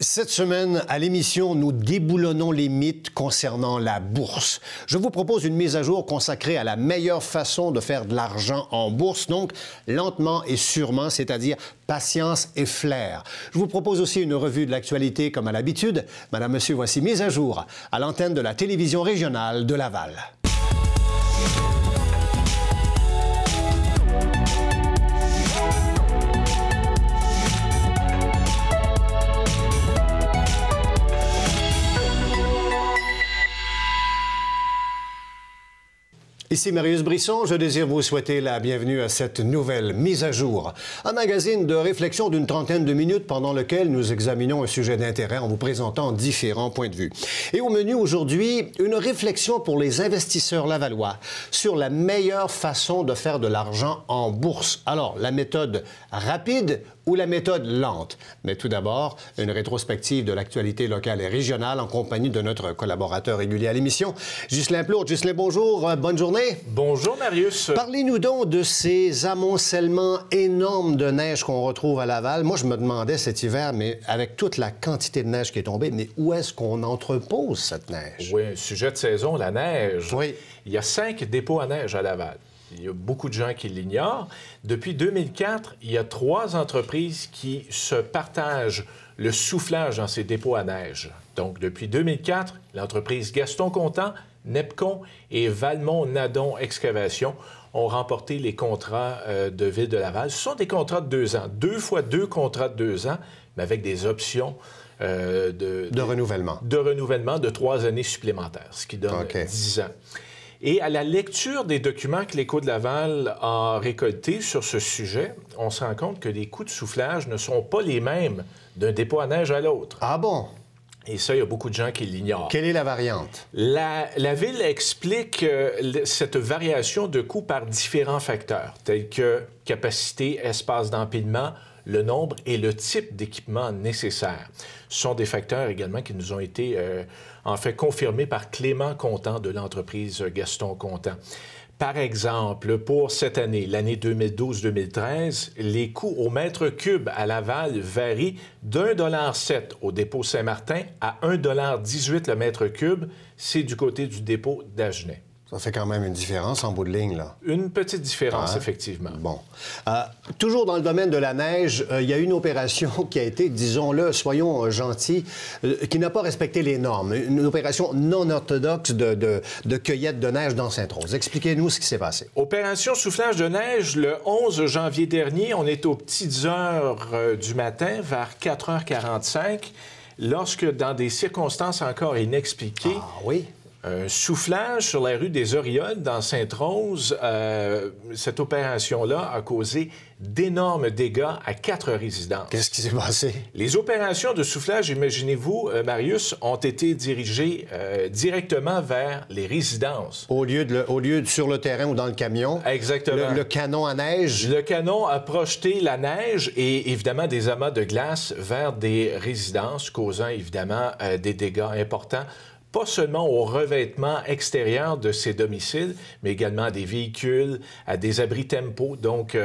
Cette semaine, à l'émission, nous déboulonnons les mythes concernant la bourse. Je vous propose une mise à jour consacrée à la meilleure façon de faire de l'argent en bourse, donc lentement et sûrement, c'est-à-dire patience et flair. Je vous propose aussi une revue de l'actualité comme à l'habitude. Madame, Monsieur, voici mise à jour à l'antenne de la télévision régionale de Laval. Ici Marius Brisson, je désire vous souhaiter la bienvenue à cette nouvelle mise à jour. Un magazine de réflexion d'une trentaine de minutes pendant lequel nous examinons un sujet d'intérêt en vous présentant différents points de vue. Et au menu aujourd'hui, une réflexion pour les investisseurs lavallois sur la meilleure façon de faire de l'argent en bourse. Alors, la méthode rapide ou la méthode lente? Mais tout d'abord, une rétrospective de l'actualité locale et régionale en compagnie de notre collaborateur régulier à l'émission, Ghislain Plourde. Ghislain, bonjour, bonne journée. Bonjour, Marius. Parlez-nous donc de ces amoncellements énormes de neige qu'on retrouve à Laval. Moi, je me demandais cet hiver, mais avec toute la quantité de neige qui est tombée, mais où est-ce qu'on entrepose cette neige? Oui, sujet de saison, la neige. Oui. Il y a 5 dépôts à neige à Laval. Il y a beaucoup de gens qui l'ignorent. Depuis 2004, il y a 3 entreprises qui se partagent le soufflage dans ces dépôts à neige. Donc, depuis 2004, l'entreprise Gaston Contant, Nepcon et Valmont-Nadon Excavation ont remporté les contrats de Ville de Laval. Ce sont des contrats de 2 ans. 2 fois 2 contrats de 2 ans, mais avec des options de renouvellement. De renouvellement de 3 années supplémentaires, ce qui donne 10 ans. Et à la lecture des documents que l'Écho de Laval a récoltés sur ce sujet, on se rend compte que les coûts de soufflage ne sont pas les mêmes d'un dépôt à neige à l'autre. Ah bon? Et ça, il y a beaucoup de gens qui l'ignorent. Quelle est la variante? La Ville explique cette variation de coûts par différents facteurs, tels que capacité, espace d'empilement, le nombre et le type d'équipement nécessaire. Ce sont des facteurs également qui nous ont été en fait confirmés par Clément Contant de l'entreprise Gaston Contant. Par exemple, pour cette année, l'année 2012-2013, les coûts au mètre cube à Laval varient d'1,07 $ au dépôt Saint-Martin à 1,18 $ le mètre cube. C'est du côté du dépôt d'Agenais. Ça fait quand même une différence en bout de ligne, là. Une petite différence, effectivement. Bon. Toujours dans le domaine de la neige, il y a une opération qui a été, disons-le, soyons gentils, qui n'a pas respecté les normes. Une opération non orthodoxe de cueillette de neige dans Sainte-Rose. Expliquez-nous ce qui s'est passé. Opération soufflage de neige, le 11 janvier dernier. On est aux petites heures du matin, vers 4h45, lorsque, dans des circonstances encore inexpliquées... Ah oui? Un soufflage sur la rue des Orioles dans Sainte-Rose, cette opération-là a causé d'énormes dégâts à 4 résidences. Qu'est-ce qui s'est passé? Les opérations de soufflage, imaginez-vous, Marius, ont été dirigées directement vers les résidences. Au lieu de sur le terrain ou dans le camion. Exactement. Le canon à neige. Le canon a projeté la neige et évidemment des amas de glace vers des résidences, causant évidemment des dégâts importants. Pas seulement au revêtement extérieur de ces domiciles, mais également à des véhicules, à des abris tempo. Donc,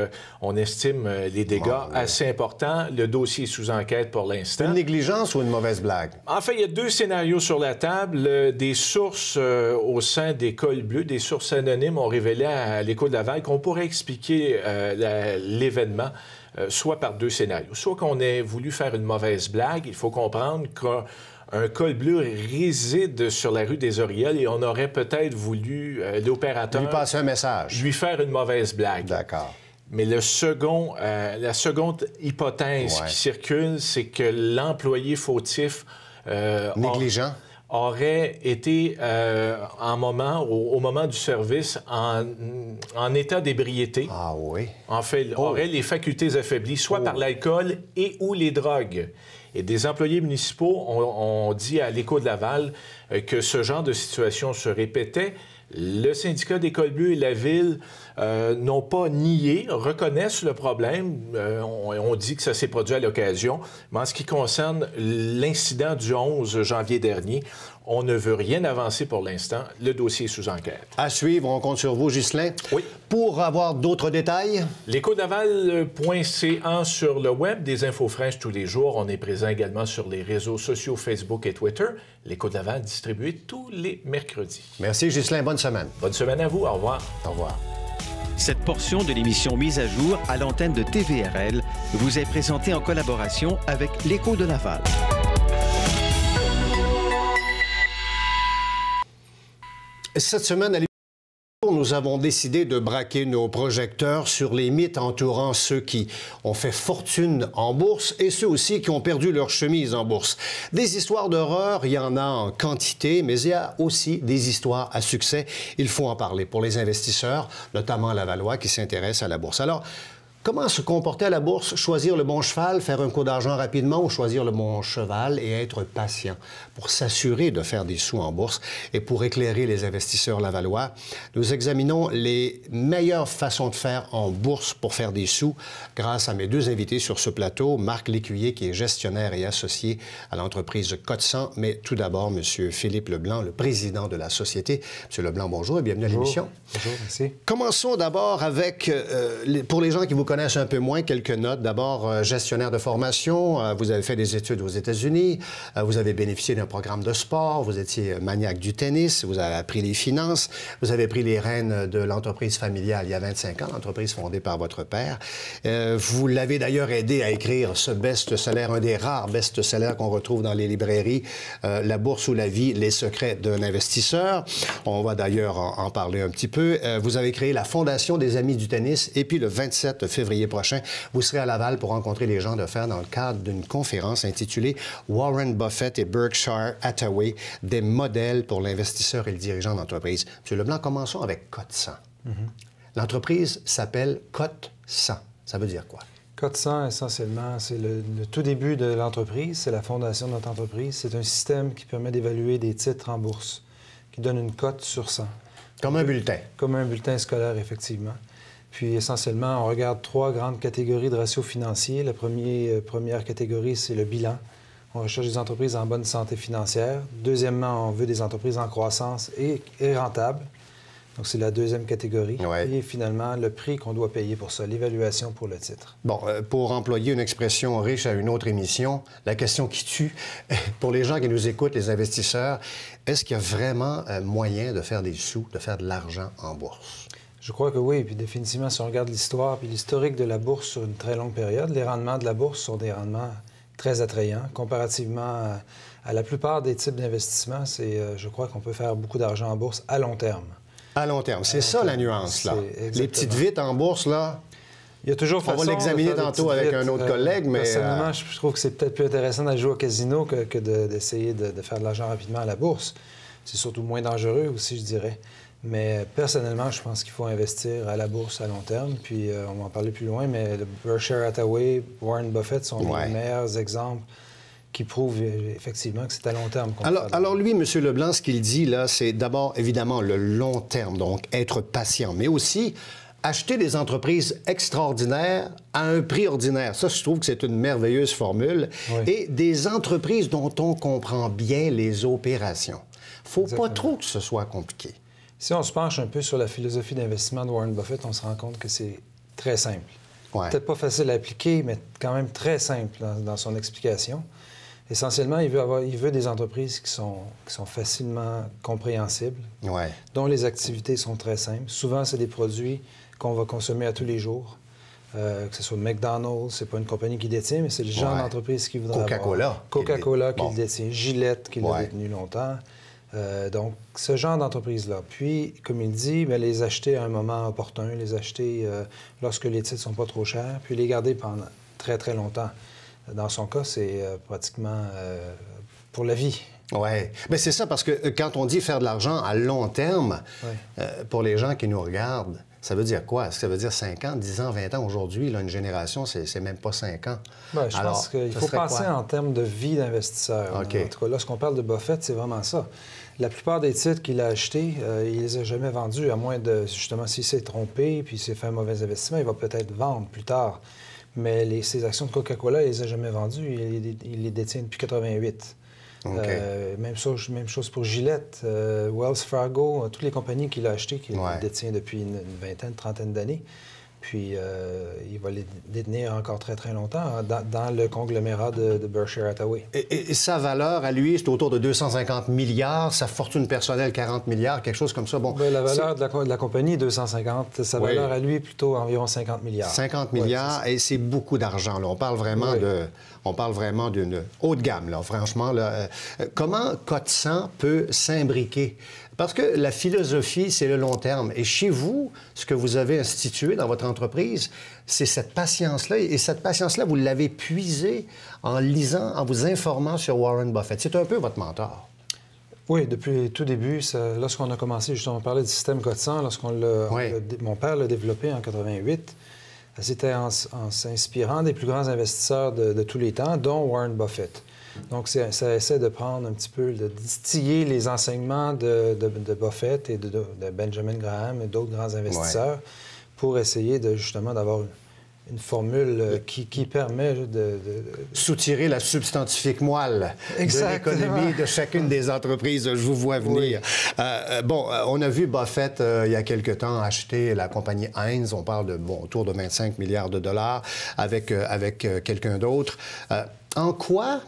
on estime les dégâts assez importants. Le dossier est sous enquête pour l'instant. Une négligence ou une mauvaise blague? En fait, il y a 2 scénarios sur la table. Des sources au sein des cols bleus, des sources anonymes ont révélé à l'Écho de Laval qu'on pourrait expliquer l'événement soit par 2 scénarios. Soit qu'on ait voulu faire une mauvaise blague. Il faut comprendre qu'un col bleu réside sur la rue des Orioles et on aurait peut-être voulu, l'opérateur... Lui passer un message. Lui faire une mauvaise blague. D'accord. Mais la seconde hypothèse qui circule, c'est que l'employé fautif... négligent? aurait été au moment du service en état d'ébriété. Ah oui? En fait, aurait les facultés affaiblies, soit par l'alcool et ou les drogues. Et des employés municipaux ont dit à l'Écho de Laval que ce genre de situation se répétait. Le syndicat des cols bleus et la Ville n'ont pas nié, reconnaissent le problème. On dit que ça s'est produit à l'occasion. Mais en ce qui concerne l'incident du 11 janvier dernier, On ne veut rien avancer pour l'instant. Le dossier est sous enquête. À suivre, on compte sur vous, Ghislain. Oui. Pour avoir d'autres détails? L'écho-de-Laval.ca sur le web, des infos fraîches tous les jours. On est présent également sur les réseaux sociaux Facebook et Twitter. L'Écho de Laval distribué tous les mercredis. Merci, Ghislain. Bonne semaine. Bonne semaine à vous. Au revoir. Au revoir. Cette portion de l'émission Mise à jour à l'antenne de TVRL vous est présentée en collaboration avec l'Écho de Laval. Cette semaine, à l'émission, nous avons décidé de braquer nos projecteurs sur les mythes entourant ceux qui ont fait fortune en bourse et ceux aussi qui ont perdu leur chemise en bourse. Des histoires d'horreur, il y en a en quantité, mais il y a aussi des histoires à succès. Il faut en parler pour les investisseurs, notamment lavallois qui s'intéressent à la bourse. Alors, comment se comporter à la bourse? Choisir le bon cheval, faire un coup d'argent rapidement ou choisir le bon cheval et être patient pour s'assurer de faire des sous en bourse? Et pour éclairer les investisseurs lavallois, nous examinons les meilleures façons de faire en bourse pour faire des sous grâce à mes deux invités sur ce plateau, Marc Lécuyer qui est gestionnaire et associé à l'entreprise Cote100, mais tout d'abord, M. Philippe Leblanc, le président de la société. M. Leblanc, bonjour et bienvenue à l'émission. Bonjour, merci. Commençons d'abord avec, pour les gens qui vous connaissent un peu moins, quelques notes. D'abord, gestionnaire de formation, vous avez fait des études aux États-Unis, vous avez bénéficié d'un programme de sport, vous étiez maniaque du tennis, vous avez appris les finances, vous avez pris les rênes de l'entreprise familiale il y a 25 ans, l'entreprise fondée par votre père. Vous l'avez d'ailleurs aidé à écrire ce best-seller, un des rares best-sellers qu'on retrouve dans les librairies, La bourse ou la vie, les secrets d'un investisseur. On va d'ailleurs en parler un petit peu. Vous avez créé la Fondation des Amis du tennis et puis le 27 février prochain, vous serez à Laval pour rencontrer les gens d'affaires dans le cadre d'une conférence intitulée Warren Buffett et Berkshire Hathaway, des modèles pour l'investisseur et le dirigeant d'entreprise. M. Leblanc, commençons avec Cote100. L'entreprise s'appelle Cote100. Ça veut dire quoi? Cote100, essentiellement, c'est le tout début de l'entreprise, c'est la fondation de notre entreprise. C'est un système qui permet d'évaluer des titres en bourse, qui donne une cote sur 100. Comme un bulletin. Comme un bulletin scolaire, effectivement. Puis, essentiellement, on regarde 3 grandes catégories de ratios financiers. La première catégorie, c'est le bilan. On recherche des entreprises en bonne santé financière. Deuxièmement, on veut des entreprises en croissance et rentables. Donc, c'est la deuxième catégorie. Ouais. Et finalement, le prix qu'on doit payer pour ça, l'évaluation pour le titre. Bon, pour employer une expression riche à une autre émission, la question qui tue, pour les gens qui nous écoutent, les investisseurs, est-ce qu'il y a vraiment moyen de faire des sous, de faire de l'argent en bourse? Je crois que oui. Puis définitivement, si on regarde l'histoire puis l'historique de la bourse sur une très longue période, les rendements de la bourse sont des rendements très attrayants. Comparativement à la plupart des types d'investissements, je crois qu'on peut faire beaucoup d'argent en bourse à long terme. À long terme. C'est ça la nuance, là. Les petites vites en bourse, là. Il y a toujours On va l'examiner tantôt avec un autre collègue, mais... Personnellement, je trouve que c'est peut-être plus intéressant d'aller jouer au casino que d'essayer de faire de l'argent rapidement à la bourse. C'est surtout moins dangereux aussi, je dirais. Mais personnellement, je pense qu'il faut investir à la bourse à long terme. Puis on va en parler plus loin, mais le Berkshire Hathaway, Warren Buffett sont les meilleurs exemples qui prouvent effectivement que c'est à long terme qu'on alors lui, M. Leblanc, ce qu'il dit, là, c'est d'abord, évidemment, le long terme, donc être patient, mais aussi acheter des entreprises extraordinaires à un prix ordinaire. Ça, je trouve que c'est une merveilleuse formule. Oui. Et des entreprises dont on comprend bien les opérations. Faut pas trop que ce soit compliqué. Si on se penche un peu sur la philosophie d'investissement de Warren Buffett, on se rend compte que c'est très simple. Ouais. Peut-être pas facile à appliquer, mais quand même très simple dans son explication. Essentiellement, il veut des entreprises qui sont facilement compréhensibles, dont les activités sont très simples. Souvent, c'est des produits qu'on va consommer à tous les jours. Que ce soit McDonald's, c'est pas une compagnie qui détient, mais c'est le genre d'entreprise qui voudrait avoir. Coca-Cola qui le détient. Gillette qui l'a détenu longtemps. Donc, ce genre d'entreprise-là. Puis, comme il dit, bien, les acheter à un moment opportun, les acheter lorsque les titres sont pas trop chers, puis les garder pendant très, très longtemps. Dans son cas, c'est pratiquement pour la vie. Oui. Bien, c'est ça, parce que quand on dit faire de l'argent à long terme, pour les gens qui nous regardent, ça veut dire quoi? Est-ce que ça veut dire 5 ans, 10 ans, 20 ans? Aujourd'hui, là, une génération, c'est même pas 5 ans. Bien, je pense qu'il faut penser en termes de vie d'investisseur. Okay. En tout cas, lorsqu'on parle de Buffett, c'est vraiment ça. La plupart des titres qu'il a achetés, il les a jamais vendus, à moins de, justement, s'il s'est trompé puis s'il fait un mauvais investissement, il va peut-être vendre plus tard. Mais ces actions de Coca-Cola, il les a jamais vendues. Il les détient depuis 88. Même chose pour Gillette, Wells Fargo, toutes les compagnies qu'il a achetées, qu'il détient depuis une vingtaine, trentaine d'années. Puis, il va les détenir encore très, très longtemps dans le conglomérat de Berkshire Hathaway. Et sa valeur, à lui, c'est autour de 250 milliards. Sa fortune personnelle, 40 milliards, quelque chose comme ça. Bon, la valeur de la compagnie, 250. Sa valeur, à lui, plutôt environ 50 milliards. 50 milliards, et c'est beaucoup d'argent. On parle vraiment d'une haute gamme, là, franchement. Là. Comment Cote-100 peut s'imbriquer? Parce que la philosophie, c'est le long terme. Et chez vous, ce que vous avez institué dans votre entreprise, c'est cette patience-là. Et cette patience-là, vous l'avez puisée en lisant, en vous informant sur Warren Buffett. C'est un peu votre mentor. Oui, depuis le tout début, lorsqu'on a commencé, justement, on parlait du système Cote-100, mon père l'a développé en 88. C'était en s'inspirant des plus grands investisseurs de tous les temps, dont Warren Buffett. Donc, ça essaie de prendre un petit peu, de distiller les enseignements de Buffett et de Benjamin Graham et d'autres grands investisseurs pour essayer justement d'avoir une formule qui permet de soutirer la substantifique moelle de l'économie de chacune des entreprises. Je vous vois venir. On a vu Buffett, il y a quelque temps, acheter la compagnie Heinz. On parle de, autour de 25 milliards de dollars avec quelqu'un d'autre. En quoi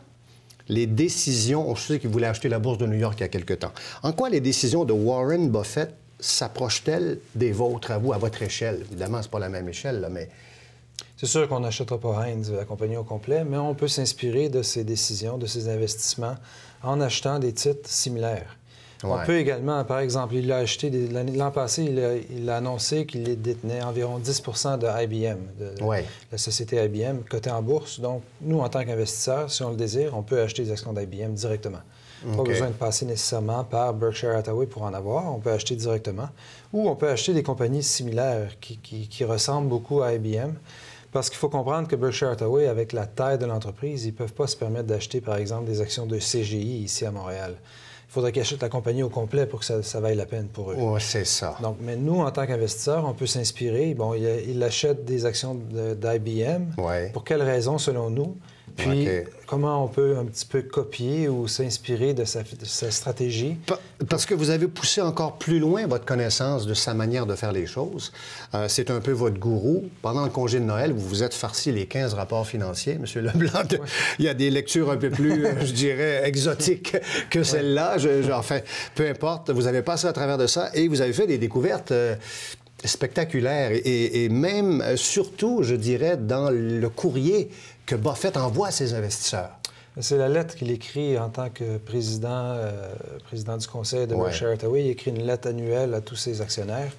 les décisions, je sais qu'il voulait acheter la bourse de New York il y a quelque temps, en quoi les décisions de Warren Buffett s'approchent-elles des vôtres, à vous, à votre échelle? Évidemment, c'est pas la même échelle, là, mais... C'est sûr qu'on n'achètera pas Heinz, la compagnie au complet, mais on peut s'inspirer de ces décisions, de ces investissements, en achetant des titres similaires. On peut également, par exemple, il a acheté, l'an passé, il a annoncé qu'il détenait environ 10 de IBM, de la société IBM, cotée en bourse. Donc, nous, en tant qu'investisseurs, si on le désire, on peut acheter des actions d'IBM directement. Pas besoin de passer nécessairement par Berkshire Hathaway pour en avoir. On peut acheter directement. Ou on peut acheter des compagnies similaires qui ressemblent beaucoup à IBM. Parce qu'il faut comprendre que Berkshire Hathaway, avec la taille de l'entreprise, ils ne peuvent pas se permettre d'acheter, par exemple, des actions de CGI ici à Montréal. Il faudrait qu'ils achètent la compagnie au complet pour que ça vaille la peine pour eux. Oui, c'est ça. Donc, mais nous, en tant qu'investisseurs, on peut s'inspirer. Bon, il achète des actions d'IBM. Pour quelles raisons, selon nous? Puis, comment on peut un petit peu copier ou s'inspirer de sa stratégie? Parce que vous avez poussé encore plus loin votre connaissance de sa manière de faire les choses. C'est un peu votre gourou. Pendant le congé de Noël, vous vous êtes farci les 15 rapports financiers, M. Leblanc. Il y a des lectures un peu plus, je dirais, exotiques que celle-là. Enfin, peu importe, vous avez passé à travers de ça et vous avez fait des découvertes... spectaculaire et même, surtout, je dirais, dans le courrier que Buffett envoie à ses investisseurs. C'est la lettre qu'il écrit en tant que président du conseil de Berkshire Hathaway. Il écrit une lettre annuelle à tous ses actionnaires.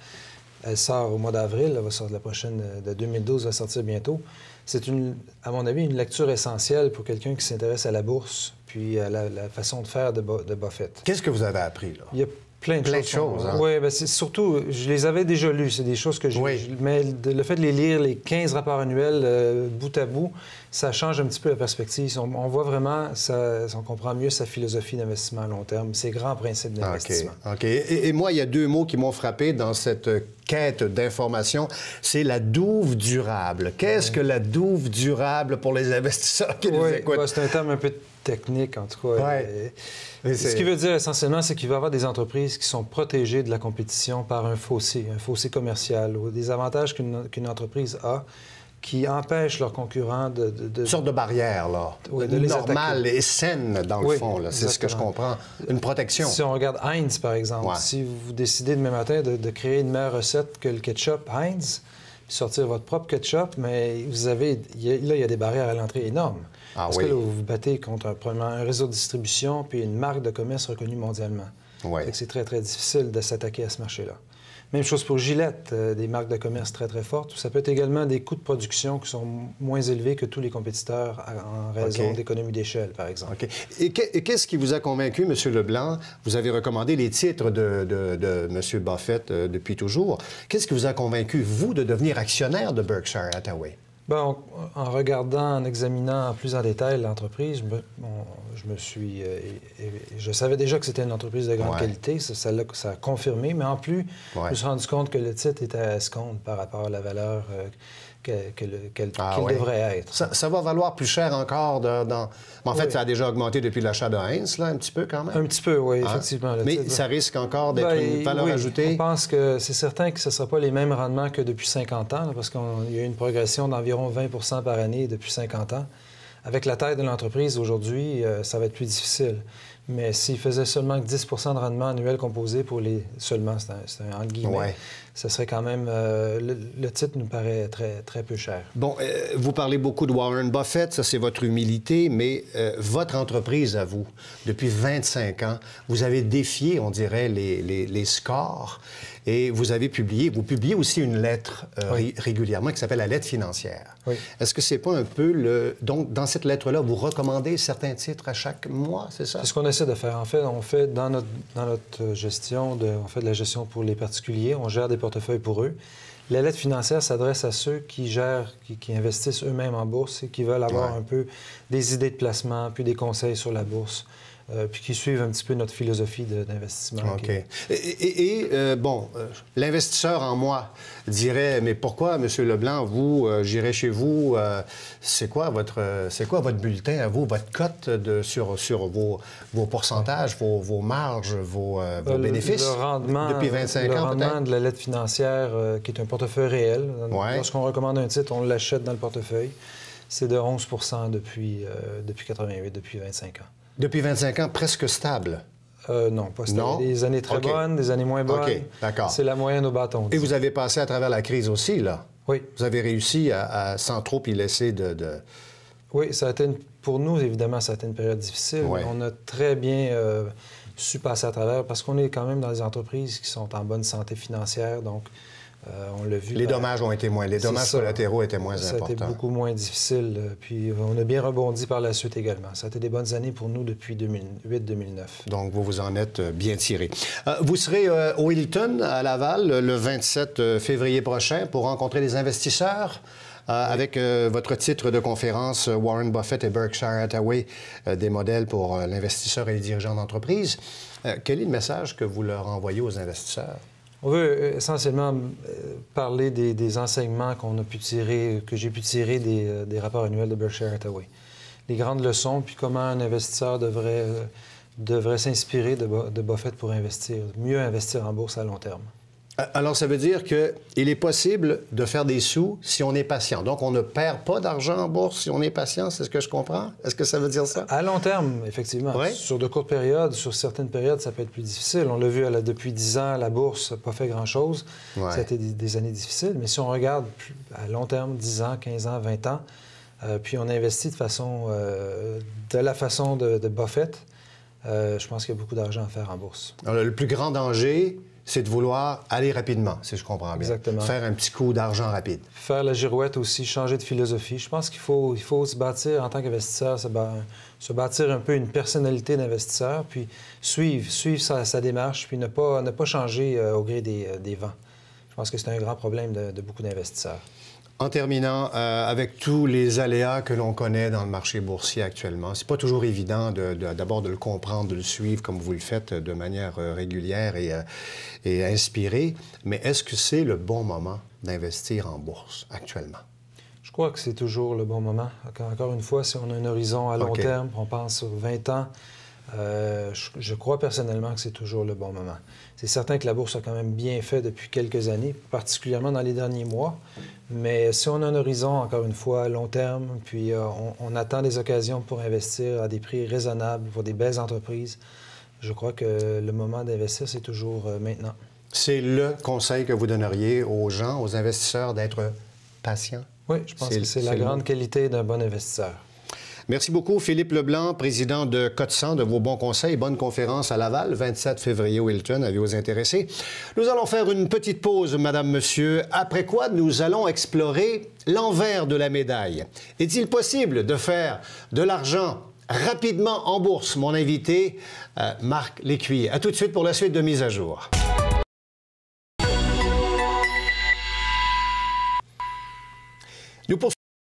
Elle sort au mois d'avril, elle va sortir la prochaine de 2012, va sortir bientôt. C'est, à mon avis, une lecture essentielle pour quelqu'un qui s'intéresse à la bourse puis à la façon de faire de Buffett. Qu'est-ce que vous avez appris, là? Il y a plein de choses. Hein? Oui, bien, c'est surtout, je les avais déjà lus. C'est des choses que mais le fait de les lire, les 15 rapports annuels, bout à bout, ça change un petit peu la perspective. On voit vraiment, on comprend mieux sa philosophie d'investissement à long terme, ses grands principes d'investissement. OK. Et moi, il y a deux mots qui m'ont frappé dans cette quête d'information. C'est la douve durable. Qu'est-ce que la douve durable pour les investisseurs qui nous écoutent? C'est un terme un peu technique, en tout cas. Ce qui veut dire essentiellement, c'est qu'il va y avoir des entreprises qui sont protégées de la compétition par un fossé commercial, ou des avantages qu'une entreprise a qui empêchent leurs concurrents de... Une sorte de barrière, là. Normale et saine, dans le fond, là. C'est ce que je comprends. Une protection. Si on regarde Heinz, par exemple, si vous décidez demain matin de créer une meilleure recette que le ketchup Heinz, puis sortir votre propre ketchup, mais il y a des barrières à l'entrée énormes. Parce que là, vous vous battez contre un réseau de distribution puis une marque de commerce reconnue mondialement. C'est très, très difficile de s'attaquer à ce marché-là. Même chose pour Gillette, des marques de commerce très, très fortes. Ça peut être également des coûts de production qui sont moins élevés que tous les compétiteurs en raison d'économies d'échelle, par exemple. Et qu'est-ce qui vous a convaincu, M. Leblanc? Vous avez recommandé les titres de M. Buffett depuis toujours. Qu'est-ce qui vous a convaincu, vous, de devenir actionnaire de Berkshire Hathaway? Bon, en regardant, en examinant plus en détail l'entreprise, je savais déjà que c'était une entreprise de grande qualité, ça a confirmé, mais en plus, je me suis rendu compte que le titre était à escompte par rapport à la valeur qu'il devrait être. Ça va valoir plus cher encore. En fait, ça a déjà augmenté depuis l'achat de Heinz, là, un petit peu quand même. Un petit peu, oui, effectivement. Mais ça risque encore d'être une valeur ajoutée? On pense que c'est certain que ce ne sera pas les mêmes rendements que depuis 50 ans, là, parce qu'il y a eu une progression d'environ 20 par année depuis 50 ans. Avec la taille de l'entreprise aujourd'hui, ça va être plus difficile. Mais s'il faisait seulement que 10 de rendement annuel composé pour les... Seulement, c'est un entre guillemets, ça serait quand même... le titre nous paraît très, très peu cher. Bon, vous parlez beaucoup de Warren Buffett, ça c'est votre humilité, mais votre entreprise à vous, depuis 25 ans, vous avez défié, on dirait, les scores et vous publiez aussi une lettre régulièrement qui s'appelle la lettre financière. Oui. Est-ce que c'est pas un peu Donc, dans cette lettre-là, vous recommandez certains titres à chaque mois, c'est ça? C'est ce qu'on essaie de faire. En fait, on fait dans notre gestion, on fait de la gestion pour les particuliers, on gère des portefeuilles pour eux. La lettre financière s'adresse à ceux qui investissent eux-mêmes en bourse et qui veulent avoir un peu des idées de placement, puis des conseils sur la bourse. Puis qui suivent un petit peu notre philosophie d'investissement. OK. L'investisseur en moi dirait, mais pourquoi, M. Leblanc, vous, j'irai chez vous, c'est quoi votre bulletin à vous, votre cote sur vos pourcentages, vos marges, vos bénéfices? Le rendement, depuis 25 ans, le rendement de la lettre financière, qui est un portefeuille réel. Lorsqu'on recommande un titre, on l'achète dans le portefeuille. C'est de 11 depuis 88, depuis 25 ans. Depuis 25 ans, presque stable? Non, pas stable. Non? Des années très bonnes, des années moins bonnes. OK, d'accord. C'est la moyenne au bâton. Et vous avez passé à travers la crise aussi, là? Oui. Vous avez réussi à sans trop y laisser de... Oui, ça a été pour nous, évidemment, ça a été une période difficile. Oui. On a très bien su passer à travers parce qu'on est quand même dans des entreprises qui sont en bonne santé financière, donc... on l'a vu. Les dommages ont été moins. Les dommages collatéraux étaient moins importants. Ça a été beaucoup moins difficile. Puis on a bien rebondi par la suite également. Ça a été des bonnes années pour nous depuis 2008-2009. Donc, vous vous en êtes bien tiré. Vous serez au Hilton, à Laval, le 27 février prochain pour rencontrer les investisseurs. Avec votre titre de conférence « Warren Buffett et Berkshire Hathaway, des modèles pour l'investisseur et les dirigeants d'entreprise ». Quel est le message que vous leur envoyez aux investisseurs? On veut essentiellement parler des enseignements que j'ai pu tirer des rapports annuels de Berkshire Hathaway. Les grandes leçons, puis comment un investisseur devrait s'inspirer de Buffett pour mieux investir en bourse à long terme. Alors, ça veut dire qu'il est possible de faire des sous si on est patient. Donc, on ne perd pas d'argent en bourse si on est patient, c'est ce que je comprends? Est-ce que ça veut dire ça? À long terme, effectivement. Oui? Sur de courtes périodes, sur certaines périodes, ça peut être plus difficile. On l'a vu depuis 10 ans, la bourse n'a pas fait grand-chose. Ouais. Ça a été des années difficiles. Mais si on regarde à long terme, 10 ans, 15 ans, 20 ans, puis on investit de la façon de Buffett, je pense qu'il y a beaucoup d'argent à faire en bourse. Alors, le plus grand danger... c'est de vouloir aller rapidement, si je comprends bien. Exactement. Faire un petit coup d'argent rapide. Faire la girouette aussi, changer de philosophie. Je pense qu'il faut se bâtir en tant qu'investisseur, se bâtir un peu une personnalité d'investisseur, puis suivre sa démarche, puis ne pas changer au gré des vents. Je pense que c'est un grand problème de beaucoup d'investisseurs. En terminant, avec tous les aléas que l'on connaît dans le marché boursier actuellement, c'est pas toujours évident d'abord de le comprendre, de le suivre comme vous le faites de manière régulière et inspirée, mais est-ce que c'est le bon moment d'investir en bourse actuellement? Je crois que c'est toujours le bon moment. Encore une fois, si on a un horizon à long terme, on pense sur 20 ans, je crois personnellement que c'est toujours le bon moment. C'est certain que la bourse a quand même bien fait depuis quelques années, particulièrement dans les derniers mois. Mais si on a un horizon, encore une fois, à long terme, puis on attend des occasions pour investir à des prix raisonnables pour des belles entreprises, je crois que le moment d'investir, c'est toujours maintenant. C'est le conseil que vous donneriez aux gens, aux investisseurs, d'être patients? Oui, je pense que c'est la grande qualité d'un bon investisseur. Merci beaucoup, Philippe Leblanc, président de Cote100, de vos bons conseils. Bonne conférence à Laval, 27 février au Hilton, à vous intéresser. Nous allons faire une petite pause, madame, monsieur, après quoi nous allons explorer l'envers de la médaille. Est-il possible de faire de l'argent rapidement en bourse? Mon invité, Marc Lécuyer. À tout de suite pour la suite de Mise à jour. Nous poursuivons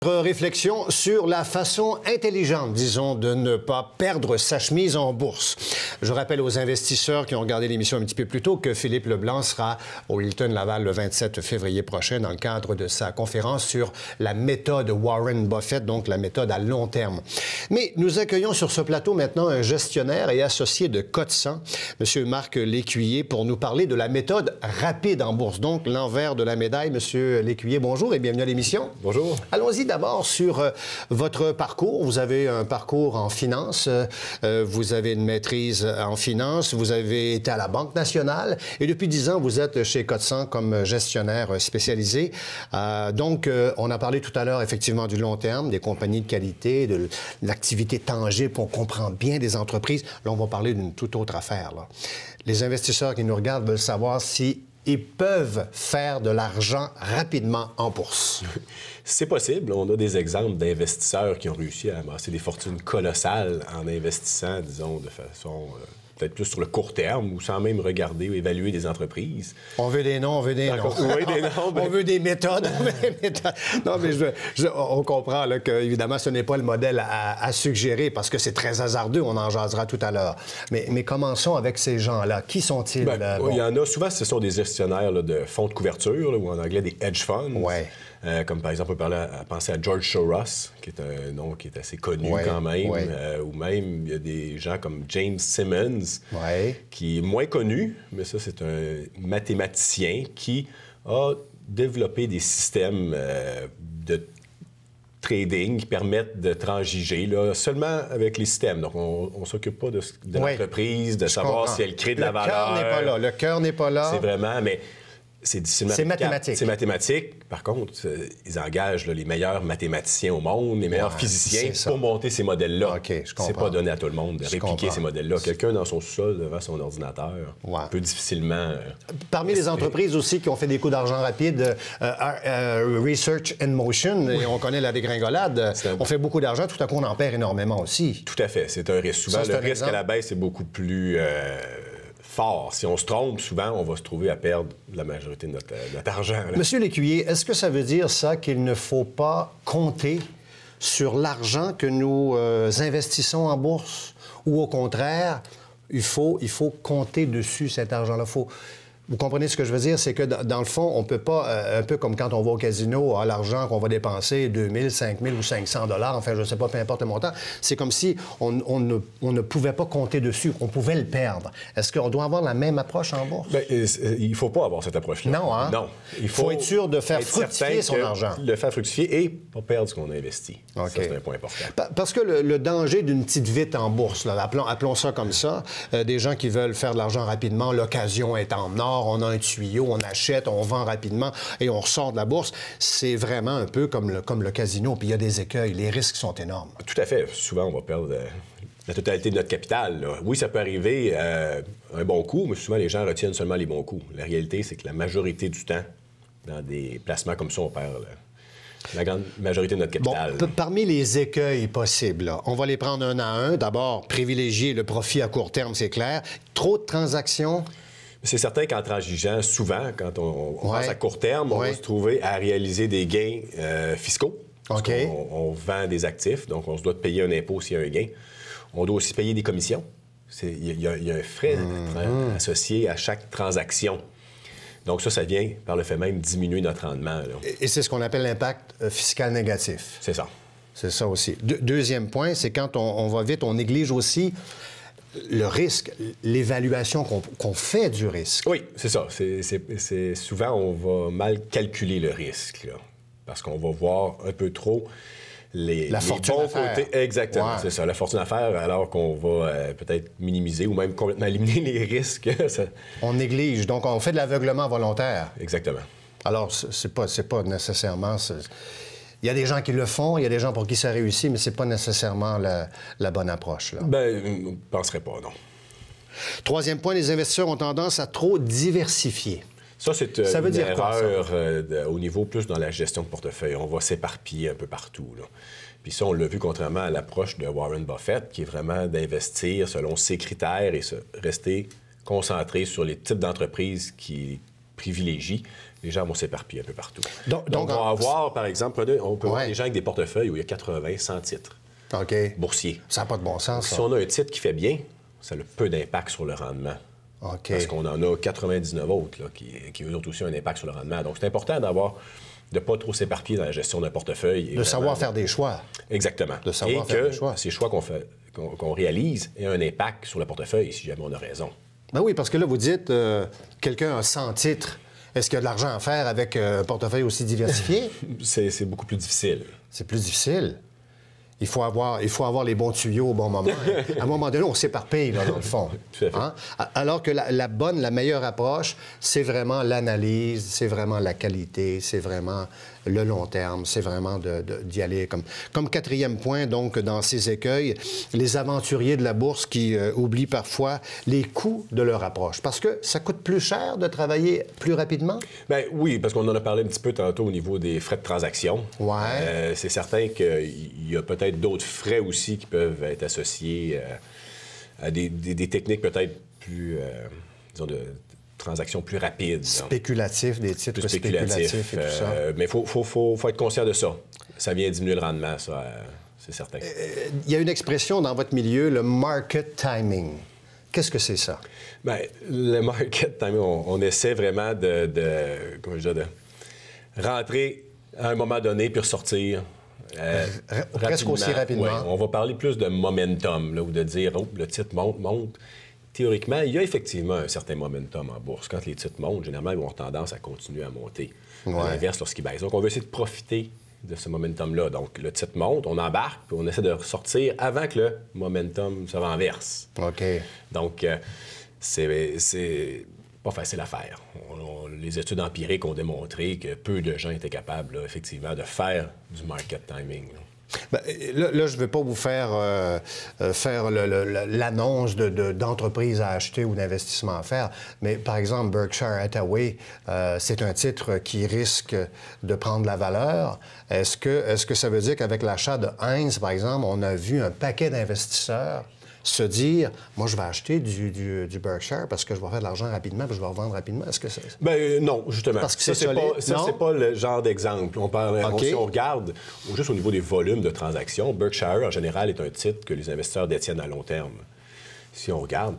Réflexion sur la façon intelligente, disons, de ne pas perdre sa chemise en bourse. Je rappelle aux investisseurs qui ont regardé l'émission un petit peu plus tôt que Philippe Leblanc sera au Hilton Laval le 27 février prochain dans le cadre de sa conférence sur la méthode Warren Buffett, donc la méthode à long terme. Mais nous accueillons sur ce plateau maintenant un gestionnaire et associé de Cote100, M. Marc Lécuyer, pour nous parler de la méthode rapide en bourse, donc l'envers de la médaille. M. Lécuyer, bonjour et bienvenue à l'émission. Bonjour. Allons-y d'abord sur votre parcours. Vous avez un parcours en finance, vous avez une maîtrise en finance, vous avez été à la Banque nationale et depuis 10 ans, vous êtes chez Cote100 comme gestionnaire spécialisé. Donc, on a parlé tout à l'heure effectivement du long terme, des compagnies de qualité, de l'activité tangible, on comprend bien des entreprises. Là, on va parler d'une toute autre affaire, là. Les investisseurs qui nous regardent veulent savoir si ils peuvent faire de l'argent rapidement en bourse. C'est possible. On a des exemples d'investisseurs qui ont réussi à amasser des fortunes colossales en investissant, disons, de façon peut-être plus sur le court terme ou sans même regarder ou évaluer des entreprises. On veut des noms, on veut des noms. Oui, des noms. On veut des méthodes. Non, mais on comprend là, que, évidemment, ce n'est pas le modèle à suggérer parce que c'est très hasardeux. On en jasera tout à l'heure. Mais commençons avec ces gens-là. Qui sont-ils? Il y en a. Souvent, ce sont des gestionnaires là, de fonds de couverture là, ou en anglais des hedge funds. Ouais. Comme par exemple, on peut penser à George Soros, qui est un nom qui est assez connu quand même. Ou même, il y a des gens comme James Simmons, qui est moins connu, mais ça, c'est un mathématicien qui a développé des systèmes de trading qui permettent de transiger là, seulement avec les systèmes. Donc, on ne s'occupe pas de l'entreprise, de savoir si elle crée de la valeur. Le cœur n'est pas là. C'est vraiment... mais c'est difficilement mathématique. C'est mathématique. Par contre, ils engagent là, les meilleurs mathématiciens au monde, les meilleurs physiciens pour monter ces modèles-là. OK, je comprends. C'est pas donné à tout le monde de répliquer ces modèles-là. Quelqu'un dans son sous-sol devant son ordinateur peut difficilement... Parmi les entreprises aussi qui ont fait des coups d'argent rapides, Research in Motion, et on connaît la dégringolade, on fait beaucoup d'argent, tout à coup on en perd énormément aussi. Tout à fait. C'est un risque. Souvent, le risque à la baisse est beaucoup plus... fort. Si on se trompe, souvent, on va se trouver à perdre la majorité de notre argent. Là. Monsieur Lécuyer, est-ce que ça veut dire ça qu'il ne faut pas compter sur l'argent que nous investissons en bourse? Ou au contraire, il faut compter dessus cet argent-là? Vous comprenez ce que je veux dire? C'est que, dans le fond, on ne peut pas, un peu comme quand on va au casino, l'argent qu'on va dépenser, 2 000, 5 000 ou 500 $, enfin, je ne sais pas, peu importe le montant, c'est comme si on ne pouvait pas compter dessus, on pouvait le perdre. Est-ce qu'on doit avoir la même approche en bourse? Bien, il ne faut pas avoir cette approche-là. Non, hein? Non. Il faut être sûr de faire fructifier son argent. Le faire fructifier et pas perdre ce qu'on a investi. Okay. Ça, c'est un point important. Parce que le danger d'une petite vite en bourse, là, appelons ça comme ça, des gens qui veulent faire de l'argent rapidement, l'occasion est en or, on a un tuyau, on achète, on vend rapidement et on ressort de la bourse, c'est vraiment un peu comme le casino, puis il y a des écueils, les risques sont énormes. Tout à fait. Souvent, on va perdre la totalité de notre capital. Là. Oui, ça peut arriver un bon coup, mais souvent, les gens retiennent seulement les bons coups. La réalité, c'est que la majorité du temps, dans des placements comme ça, on perd la grande majorité de notre capital. Bon, parmi les écueils possibles, là, on va les prendre un à un. D'abord, privilégier le profit à court terme, c'est clair. Trop de transactions... C'est certain qu'en transigeant, souvent, quand on pense à court terme, on va se trouver à réaliser des gains fiscaux. OK. On vend des actifs, donc on se doit de payer un impôt s'il y a un gain. On doit aussi payer des commissions. Il y a un frais associé à chaque transaction. Donc ça vient par le fait même diminuer notre rendement. Là. Et c'est ce qu'on appelle l'impact fiscal négatif. C'est ça. C'est ça aussi. Deuxième point, c'est quand on va vite, on néglige aussi le risque, l'évaluation qu'on fait du risque. Oui, c'est ça. C'est souvent, on va mal calculer le risque, là, parce qu'on va voir un peu trop les bons côtés. Exactement, c'est ça, la fortune à faire, alors qu'on va peut-être minimiser ou même complètement éliminer les risques. On néglige, donc on fait de l'aveuglement volontaire. Exactement. Alors, c'est pas nécessairement... Il y a des gens qui le font, il y a des gens pour qui ça réussit, mais c'est pas nécessairement la bonne approche. Là. Bien, je ne penserais pas, non. Troisième point, les investisseurs ont tendance à trop diversifier. Ça, c'est une erreur au niveau plus dans la gestion de portefeuille. On va s'éparpiller un peu partout, là. Puis ça, on l'a vu contrairement à l'approche de Warren Buffett, qui est vraiment d'investir selon ses critères et rester concentré sur les types d'entreprises qui privilégie, les gens vont s'éparpiller un peu partout. Donc on va avoir, par exemple, on peut avoir des gens avec des portefeuilles où il y a 80, 100 titres boursiers. Ça n'a pas de bon sens, ça. Si on a un titre qui fait bien, ça a peu d'impact sur le rendement. Parce qu'on en a 99 autres là, qui eux autres aussi ont un impact sur le rendement. Donc, c'est important de ne pas trop s'éparpiller dans la gestion d'un portefeuille. De savoir faire des choix. Exactement. De savoir faire des choix. Ces choix qu'on réalise aient un impact sur le portefeuille, si jamais on a raison. Ben oui, parce que là, vous dites, quelqu'un a 100 titres. Est-ce qu'il y a de l'argent à faire avec un portefeuille aussi diversifié? C'est beaucoup plus difficile. C'est plus difficile. Il faut avoir les bons tuyaux au bon moment. À un moment donné, on s'éparpille, là, dans le fond. Tout à fait. Hein? Alors que la meilleure approche, c'est vraiment l'analyse, c'est vraiment la qualité, c'est vraiment le long terme, c'est vraiment d'y aller. Comme quatrième point, donc, dans ces écueils, les aventuriers de la bourse qui oublient parfois les coûts de leur approche. Parce que ça coûte plus cher de travailler plus rapidement? Bien, oui, parce qu'on en a parlé un petit peu tantôt au niveau des frais de transaction. Ouais. C'est certain qu'il y a peut-être d'autres frais aussi qui peuvent être associés à des techniques peut-être plus, disons, de transactions plus rapides. Spéculatifs, des titres spéculatifs et tout ça. Mais il faut être conscient de ça. Ça vient diminuer le rendement, ça, c'est certain. Il y a une expression dans votre milieu, le market timing. Qu'est-ce que c'est ça? Bien, le market timing, on essaie vraiment comment je dis, de rentrer à un moment donné puis ressortir. Presque aussi rapidement. Oui, on va parler plus de momentum, là, ou de dire, oh, le titre monte. Théoriquement, il y a effectivement un certain momentum en bourse. Quand les titres montent, généralement, ils vont avoir tendance à continuer à monter. À l'inverse, lorsqu'ils baissent. Donc, on veut essayer de profiter de ce momentum-là. Donc, le titre monte, on embarque, puis on essaie de ressortir avant que le momentum se renverse. OK. Donc, c'est pas facile à faire. Les études empiriques ont démontré que peu de gens étaient capables, là, effectivement, de faire du market timing. Bien, là, je ne vais pas vous faire l'annonce d'entreprises à acheter ou d'investissements à faire, mais par exemple, Berkshire Hathaway, c'est un titre qui risque de prendre la valeur. Est-ce que ça veut dire qu'avec l'achat de Heinz, par exemple, on a vu un paquet d'investisseurs se dire, moi, je vais acheter du Berkshire parce que je vais faire de l'argent rapidement puis je vais revendre rapidement? Est-ce que c'est... Bien, non, justement. Parce que c'est pas le genre d'exemple. Si on regarde, juste au niveau des volumes de transactions, Berkshire, en général, est un titre que les investisseurs détiennent à long terme. Si on regarde,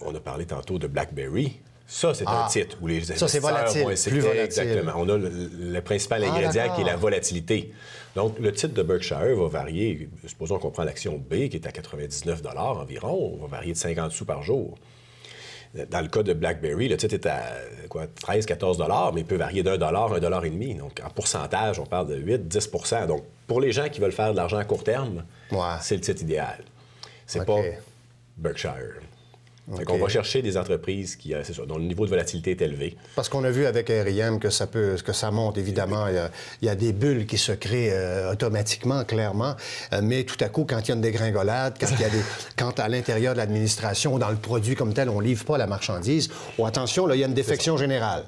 on a parlé tantôt de BlackBerry. Ça, c'est un titre où les investisseurs vont essayer... Plus volatile. Exactement. On a le principal ingrédient qui est la volatilité. Donc, le titre de Berkshire va varier. Supposons qu'on prend l'action B, qui est à 99 environ, on va varier de 50 sous par jour. Dans le cas de BlackBerry, le titre est à 13-14 mais il peut varier d'$1 à $1,50. Donc, en pourcentage, on parle de 8-10 Donc, pour les gens qui veulent faire de l'argent à court terme, c'est le titre idéal. C'est pas Berkshire. On va chercher des entreprises dont le niveau de volatilité est élevé. Parce qu'on a vu avec R.I.M. que ça monte, évidemment. Il y a des bulles qui se créent automatiquement, clairement. Mais tout à coup, quand il y a une dégringolade, quand à l'intérieur de l'administration, dans le produit comme tel, on ne livre pas la marchandise, attention, là, il y a une défection générale.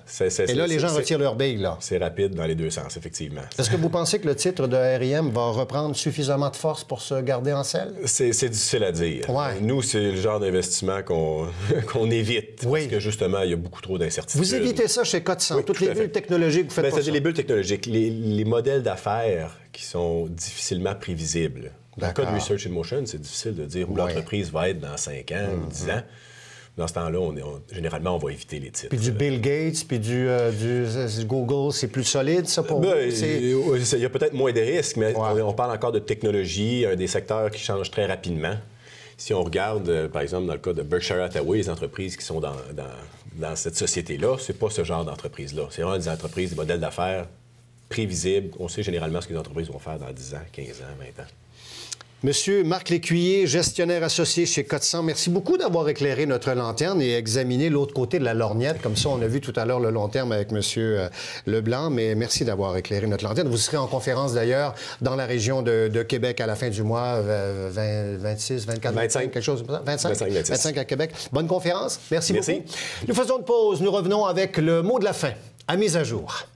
Et là, les gens retirent leur bille, là. C'est rapide dans les deux sens, effectivement. Est-ce que vous pensez que le titre de R.I.M. va reprendre suffisamment de force pour se garder en selle? C'est difficile à dire. Ouais. Nous, c'est le genre d'investissement qu'on évite. Parce que, justement, il y a beaucoup trop d'incertitudes. Vous évitez ça chez Code100. Toutes les bulles technologiques, vous faites pas ça. Les bulles technologiques, les modèles d'affaires qui sont difficilement prévisibles. Dans le cas de Research in Motion, c'est difficile de dire où l'entreprise va être dans 5 ans ou 10 ans. Dans ce temps-là, généralement, on va éviter les titres. Puis du Bill Gates, puis du Google, c'est plus solide, ça, pour vous? Il y a peut-être moins de risques, mais on parle encore de technologie, des secteurs qui changent très rapidement. Si on regarde, par exemple, dans le cas de Berkshire Hathaway, les entreprises qui sont dans cette société-là, c'est pas ce genre d'entreprise-là. C'est vraiment des entreprises, des modèles d'affaires prévisibles. On sait généralement ce que les entreprises vont faire dans 10 ans, 15 ans, 20 ans. Monsieur Marc Lécuyer, gestionnaire associé chez Code100, merci beaucoup d'avoir éclairé notre lanterne et examiné l'autre côté de la lorgnette. Comme ça, on a vu tout à l'heure le long terme avec Monsieur Leblanc, mais merci d'avoir éclairé notre lanterne. Vous serez en conférence, d'ailleurs, dans la région de Québec à la fin du mois, 26, 24, 25, quelque chose comme ça? 25 à Québec. Bonne conférence. Merci beaucoup. Nous faisons une pause. Nous revenons avec le mot de la fin, à mise à jour.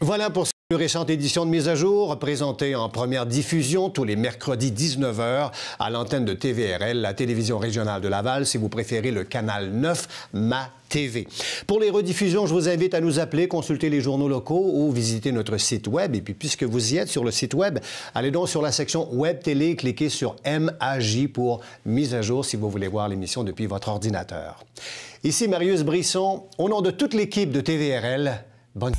Voilà pour cette plus récente édition de Mise à jour, présentée en première diffusion tous les mercredis 19h à l'antenne de TVRL, la télévision régionale de Laval, si vous préférez le canal 9, Ma TV. Pour les rediffusions, je vous invite à nous appeler, consulter les journaux locaux ou visiter notre site Web. Et puis, puisque vous y êtes sur le site Web, allez donc sur la section Web Télé, cliquez sur MAJ pour Mise à jour si vous voulez voir l'émission depuis votre ordinateur. Ici Marius Brisson, au nom de toute l'équipe de TVRL, bonne...